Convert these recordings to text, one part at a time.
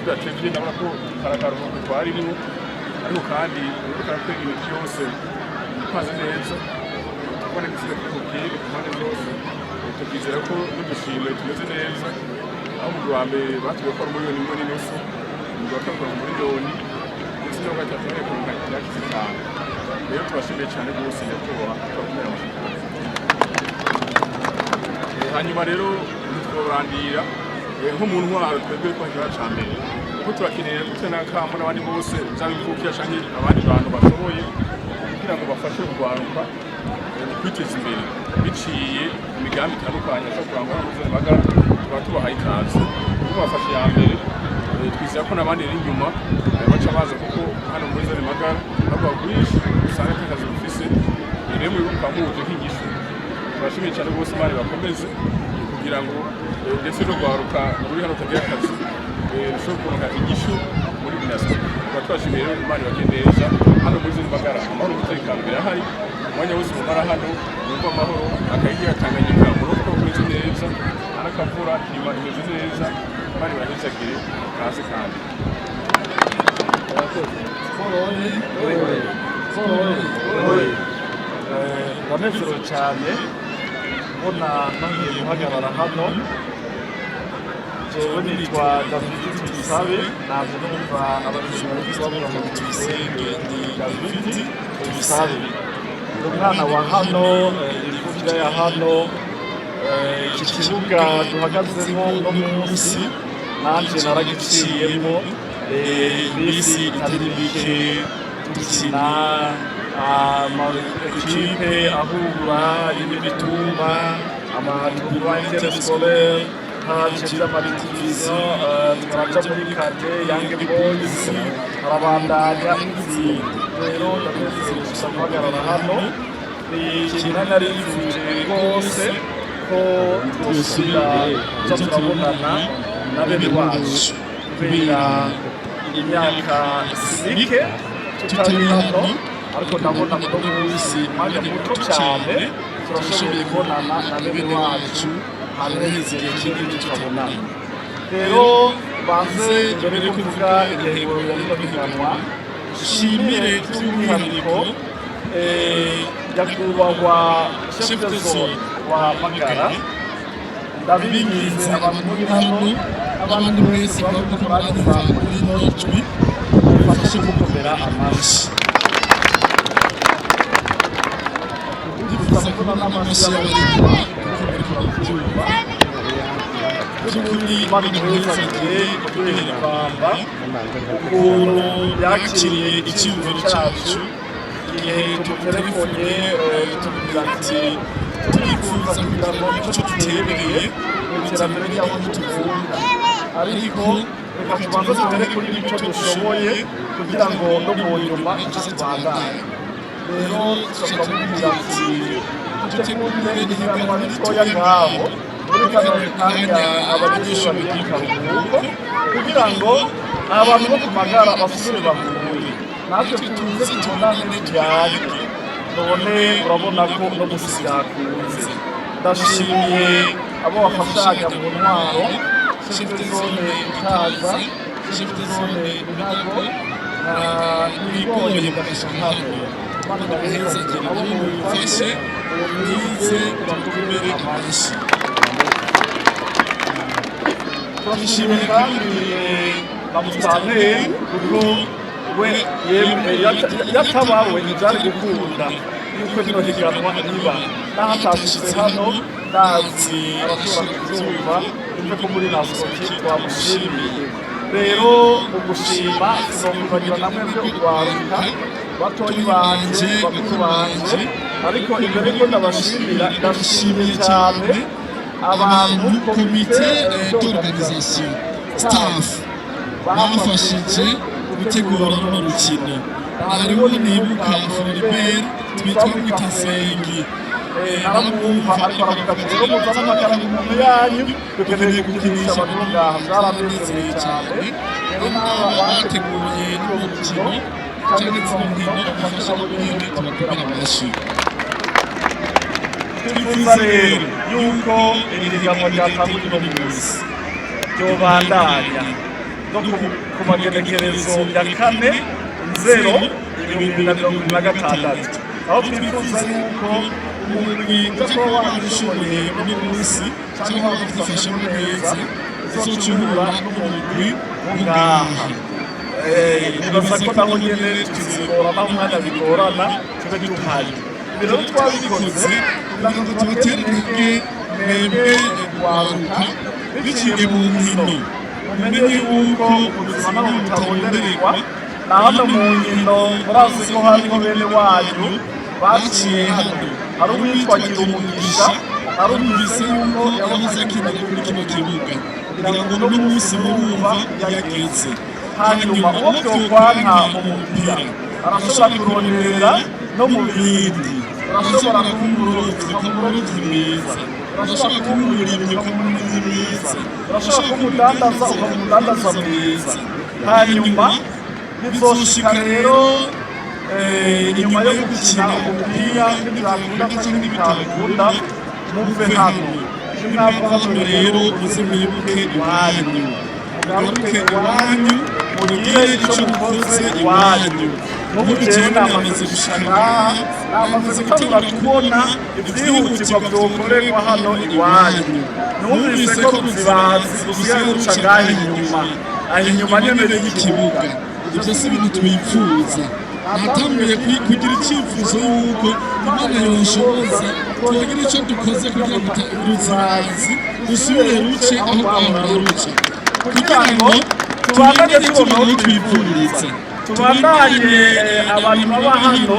tudatevye ndabona ko karakaruhuko twarimo ariko kandi turakwiga ibintu byose twaze neza tubona gisiga kuri ku mpande zose tukizera ko n'udushimwe tumeze neza aho mu Rwanda batuye ko miliyoni imwe n'inusu mu Rwanda ko miliyoni ndetse no gatatu ariko ntakirakize cyane rero tubashimiye cyane rwose nyakubahwa turakomera amashanyarazi hanyuma rero twobrandira nk'umuntu waro twebwe ko kiba cyambere kuko turakeneye gutena kamo n'abandi bose zabivukira cyane abandi bantu bashoboye kugira ngo bafashe kurwaruka kwiteza imbere biciye imigambi itandukanye cyo kurangwa n'ubuzima bagara tubahaye ikaze kuko bafashe ya mbere twizera ko n'abandi iri inyuma baca baza kuko hano muri zone magara ntabwo bagwisha usanga akazi bufise rero muri ukamuje nk'igisho turashimiye cyane bose bari bakomeze kugira ngo ndetse no kwaruka muri hano tagira akazi rushobora kuronka igisho muri binasi twashimiye rero imana bagendeza hano muri zone magara amahoro umutekano birahari umwanya wose mumara hano numva amahoro akayigira Tanganyika muruko kumeze neza arakavura klima imeze neza bari bahezagire kaze kandi ndanezerewe cyane mbona nongeye guhagarara hano jewe nitwa David Tubisabe naje numva abanyeshuri bavuga ngo tuyisenge ndi David Tubisabe umwana wa hano imvukira ya hano iki kibuga duhagazemo no munsi nanje naragiciyemo bisi itari bike dukina amakipe ahura y'imitumba amatumba interscolaire haje by'amadivision twaraja muri kate yange boys arabandanya izi rero ndatekereza guhagarara hano ikintu nari nifuje rwose ko twosubira turabonana na bene wacu kubera imyaka mike tutari hano ariko ndabona ko munsi mwanya muto cyane turashoboye kubonana na bene wacu hanze igihe kinini tukabonana rero banze mbere yo kuvuga igihe rino higanwa dushimire by'umwihariko nyakubahwa chef de zone wa Magara ndabinginze abantu muri hano abandi wese bavuga ko bagiza muri nojwi bafashe gukomera amashyi ndibutsa ko n'amashyi kuri bari wese agiye kwamba ukuntu yakiriye icyumviro cyacu igihe tumutelefone tumubwira ati turifuza kugira ngo icyo duterereye mu iterambere ry'aho tuvunda ariko reka tubanza tugere kuri icyo dushoboye kugira ngo no mu nyuma icyo tubandanye rero tukamubwira ati dutegure ihiganwa ritoya ngaho muri kano kanya abanyeshuri bagiye mu karuhuko kugira ngo abantu bo ku Magara basubire bahuye natwe tuze tubonane tujyane none urabona ko no musi byakunze ndashimiye abo bafashanya mu ntwaro chef de zone Itaza chef de zone Ruhago na Ibigori mugafasha hano bana baheza abo mubifashe mwize bakomere amashyi turashimiye kandi bamusane kuko we yatabawe ntibyari gukunda yuko bino higanwa niba n'ahatashitse hano ndazi abashobora kubyumva yumve ko muri nasoki twamushimiye rero mu gushima sinokwibagira namwe byo urwaruka batoyi banje bakuru banje ariko imbere yuko ndabashimira ndashimiye cyane abantu komite d'organisation staff bafashije gutegura runo rukino hariho nibuka Floribert twitwa Mutasengi naramwumva ariko aravuga ati rero muzana amakaramu mu yanyu dukeneye kugirisha abantu ngaha byaranezereye cyane rero n'aba bateguye n'uwo mukino cyangwa se umuhino bafasha n'ubuhinga tubakora amashyi twifuza rero yuko iri higanwa ryatangwa uno munsi ryobandanya no ku magenekerezo ya 4/0/2026 aho twifuza yuko umugwi uza warushoboye muri munsi cyangwa bakadufashamo neza uzocurura n'umugwi ngaha nibaza ko naho nyene tuzigora naho umwana bigorana tube tuhari ibiro twabikoze kugira ngo tubatere intege mwebwe waruka biciye mu nkino mumenye yuko ubuzima nabo butarondererwa na hano mu nkino murazi ko hariho bene wanyu baciye hano hari uwitwa Girumugisha arumvise yuko yahoze akina kuri kino kibuga kugira ngo no munsi murumva yageze hanyuma uwo byokwanka umupira arashobora kuronderera no mu bindi arashobora kumurobyi mwiza arashobora kumurimyi ukamurimyi mwiza arashobora kumudandaza ukamudandaza mwiza hanyuma bizoshika rero inyuma yo gukina umupira ntibyakunda cyangwa ntibikakunda muve hano mwava hano rero muze mwibuke iwanyu mugaruke iwanyu mugire icyo mukoze iwanyu n'ubukeye namaze gushaka namaze gutangura kubona ibyihutirwa byokorerwa hano iwanyu numvise ko ruzibazi rusigaye ruca ngaho inyuma aho inyuma nyene y'ikibuga ibyo si ibintu twifuza natanguye kugira icyifuzo yuko imana yonshoboza twagira icyo dukoze kugira ngo ruzibazi rusubire ruce aho rwahora ruca kugira ngo tubandanye tubona aho twivuriza tubandanye abantu baba hano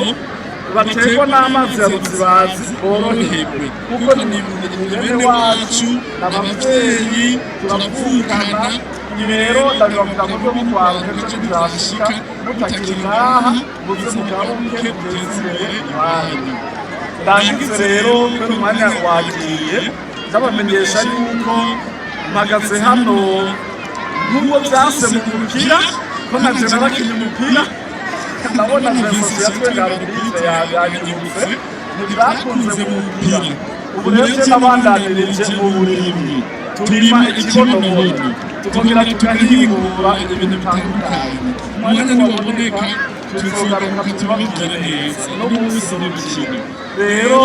baterwa n'amazi ya ruzibazi boroherwe kuko ni bene wacu n'ababyeyi turavukana rero ndabibavuga mu rwego rwawe ndetse bizashika mutakiri ngaha muze mugaruke muteze imbere iwanyu ndangize rero kubera umwanya wagiye ndabamenyesha yuko mpagaze hano nubwo byase mu mupira ko naje nabakinnye umupira ndabona Jenoside yatwengarurize yanyibutse ntibyakunze mu mupira ubu rero n'abandanirije mu burimyi turima ikibonobono tukongera tukahingura ibintu bitandukanye umwanya ntiwaboneka tuzogaruka tubabwire neza no munsi n'ibikino rero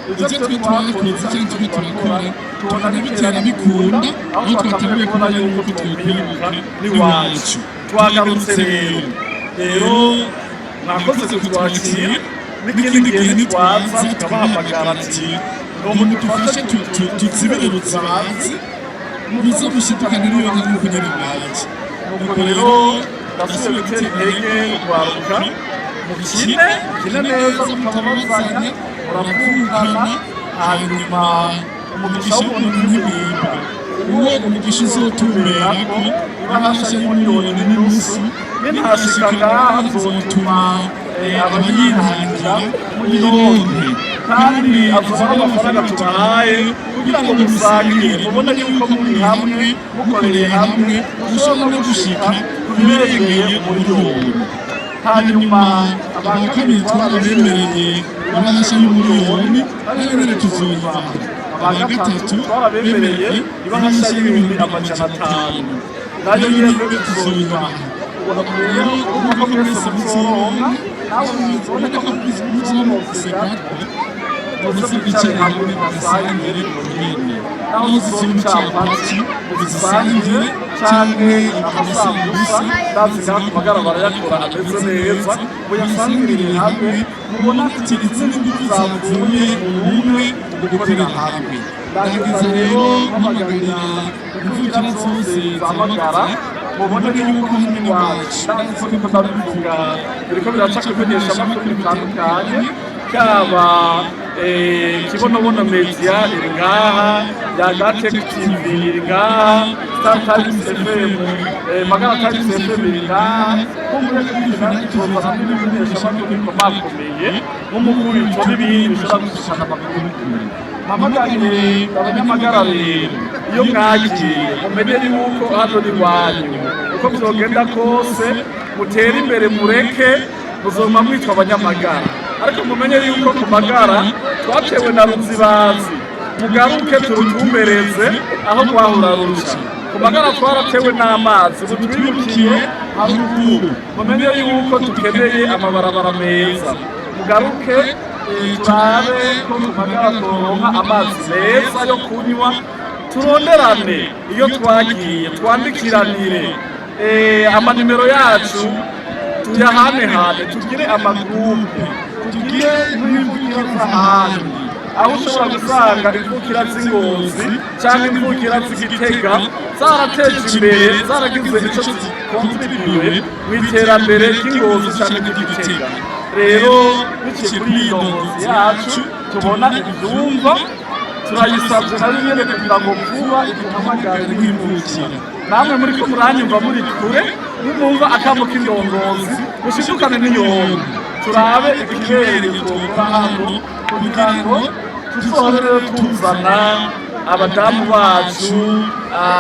ibyo twe twakoze cyangwa twe turakora tubona bitera bikunda aho twatangiye kubona yuko twokwibuka n'iwacu twagarutse rero mwakoze kutwakira n'ikindi gihe ntitwaza tukabahamagara ati ngo mudufashe tutsibire ruzibazi muze mushidukane n'iyo nka nk'uko nyine mwaje nuko rero ndasubiye gutera intege kwaruka mukine neza mukababazanya muravukana hanyuma umugisha w'umuntu ntibibwa uwo umugisha uzotuberako ibahasha y'umiliyoni n'inusu ninhashika ngaha nzotuma abayihangira muyironke kandi azobaho amafaranga tubahaye kugira ngo musangire mubone yuko muri hamwe mukoreye hamwe mushobora no gushika kubiregeye umuliyoni hanyuma abakabiri twarabemereye ibahasha y'umuliyoni nayo tuzoyibaha abagatatu twarabemereye ibahasha y'ibihumbi 500 nayo nyene tuzoyibaha rero uko mwese muzoronka nawe muzoboneka ko muzoronka muze bicare hamwe basangire nyene naho zizocapati bizisangire canke amasambusa ndazi ngaho magara barayakora ameze neza muyasangirire hamwe mubona ati izindi ngufu zavuye mu bumwe gukorera hamwe ndagize rero mpamagarira imvukira zose zamagara mubona yuko hano iwacu ndazi ko ndabivuga biriko biraca kumenyesha amakuru bitandukanye kaba kibonobono media iri ngaha Yagatech TV iri ngaha Star Times FM Magara Times FM iri ngaha kumwe n'ibindi tuzoza hamwe n'ibikoresho amakuru bikomakomeye nk'umukuru ico n'ibindi bishobora gushikana amakuru mpamagariye abanyamagara rero iyo mwagiye mumenye yuko hano ni wanyu uko byogenda kose mutera imbere mureke muzoma mwitwa abanyamagara ariko mumenye yuko ku magara twatewe na ruzibazi mugaruke turutumbereze aho twahura rusha ku magara twaratewe n'amazi ubu twimukiye haruguru mumenye yuko dukeneye amabarabara meza mugaruke turabe ko ku magara turonka amazi meza yo kunywa turonderane iyo twagiye twandikiranire amanimero yacu tuyahanehane tugire amagurupe tugire n'imvukira z'ahandi aho ushobora gusanga imvukira z'Ingozi cyangwa imvukira z'Igitega zarateje imbere zaragize icyo zikontribuye mu iterambere ry'Ingozi cyangwa ry'Igitega rero biciye kuri iyi ndongozi yacu tubona ibyumva turayisabye nayo nyene kugira ngo vuba iduhamagare n'imvukira namwe muri ko muranyumva muri kure nimumva akamo k'indongozi mushishukane n'iyombi turabe ikibereye twokora hano kugira ngo tuzohore tuzana abadamu bacu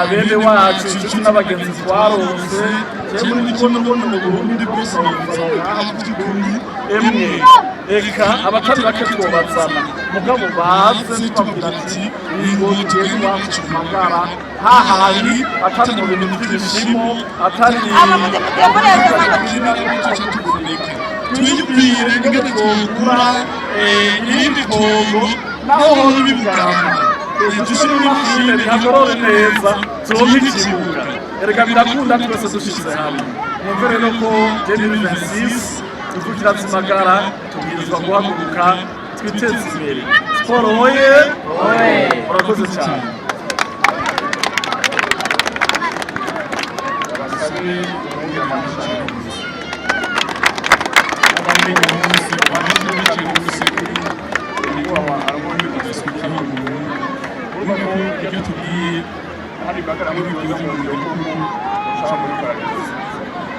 bene wacu inshuti n'abagenzi twaronse jewe muri kubona mu Burundi bwose emwe eka abatari bake twobazana mugabo baze twabwira ati ngo tugiye iwacu ku magara hahari atari mu bintu by'ibishimo atari twiyumvire ingene twogura irindi tongo naho hose ibibugamba dushire imashine bihagorore neza turonke ikibuga erega birakunda twese dushize hamwe mwumve rero ko January 26 imvukira z'amagara tubwirizwa guhaguruka twiteze imbere siporo hoye murakoze cyane hari bagara muri biga mu byo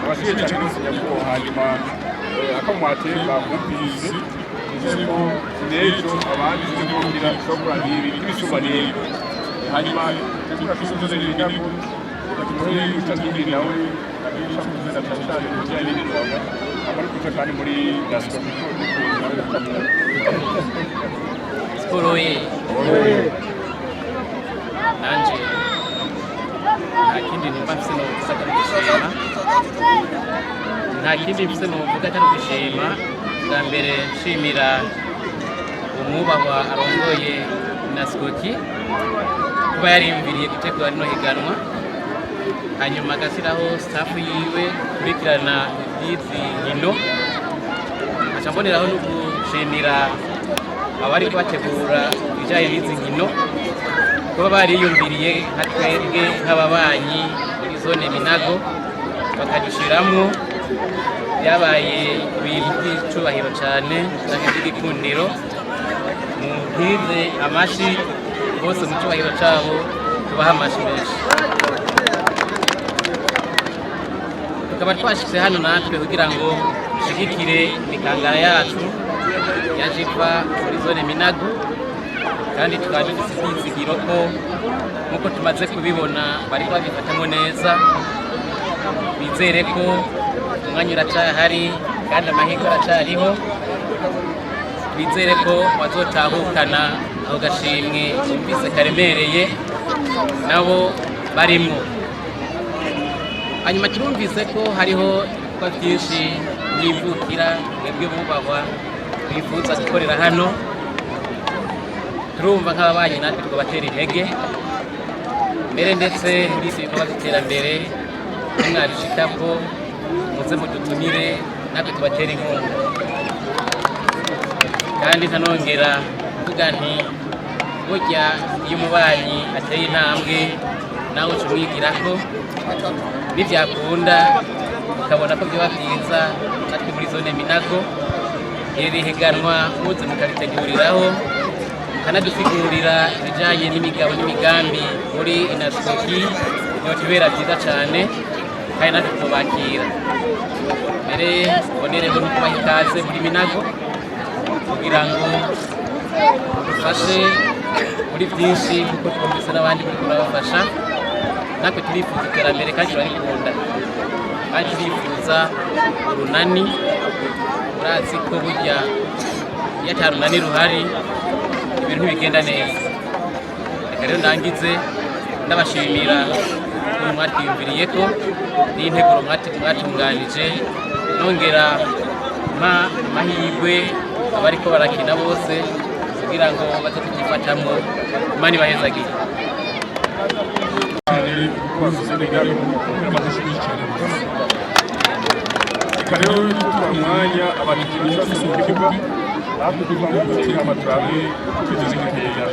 abashije cyane ko hanyuma akamwate bakumvise ko nejo abandi kugira shobora nibi bisubanire hanyuma tukakisoze n'ibinyago muri utazindi nawe abisha kuzana cyane cyane n'ibinyago abari kuja kandi muri gaston siporo ye nanje nta kindi numva mfise novuga atari gushima nta kindi mfise novuga atari gushima bwa mbere nshimira umwubahwa arongoye Nascoki kuba yariyumviriye gutegura rino higanwa hanyuma agashyiraho staff yiwe kurikirana iby'izi nkino aca mboneraho no gushimira abari kubategura ibijyanye n'izi nkino kuba bariyumviriye nka twebwe nk'ababanyi muri zone Minago bakadushiramwo byabaye ibintu by'icubahiro cyane n'igikundiro mu ntize amashi bose mu cyubahiro cyabo tubaha amashi menshi tukaba twashyize hano natwe kugira ngo dushigikire imikangara yacu yaje iva muri zone Minago kandi tukaba dufite ibyizigiro ko nk'uko tumaze kubibona bari babifatamo neza bizere ko umwanya uracyahari kandi amahirwe aracyariho bizere ko bazotahukana aho gashimwe bumvise karemereye nabo barimo hanyuma turumvise ko hariho ibikorwa byinshi by'imvukira mwebwe bubahwa bifuza gukorera hano turumva nk'ababanyi natwe tukabatera intege mbere ndetse muri ibi bikorwa by'iterambere mwabishikako muze mudutumire natwe tubatera inkunga kandi ntanongera kuvuga nti burya iyo umubanyi ateye intambwe nawe ucumwigirako nibyakunda ukabona ko byaba byiza natwe muri zone Minago iri higanwa muze mukariteguriraho kanadusigurira ibijyanye n'imigabo n'imigambi muri Nascoki byotubera byiza cyane kandi natwe tubakira mbere bonereho no kubaha ikaze muri Minago kugira ngo dufashe muri byinshi kuko twumvise n'abandi bari kubafasha natwe turifuza iterambere kandi turarikunda kandi turifuza urunani urazi ko burya iyo ata runani ruhari ibintu ntibigenda neza reka rero ndangize ndabashimira mwebwe mwatwiyumviriyeko n'integuro mwatunganije, nongera amahirwe abariko barakina bose kugira ngo baze kugifatamwo. Imana ibahezagire. Rero tuba mwanya abakinnyi bafite ikibuga bakuvuga ngo amatrabe kugeza igihe ya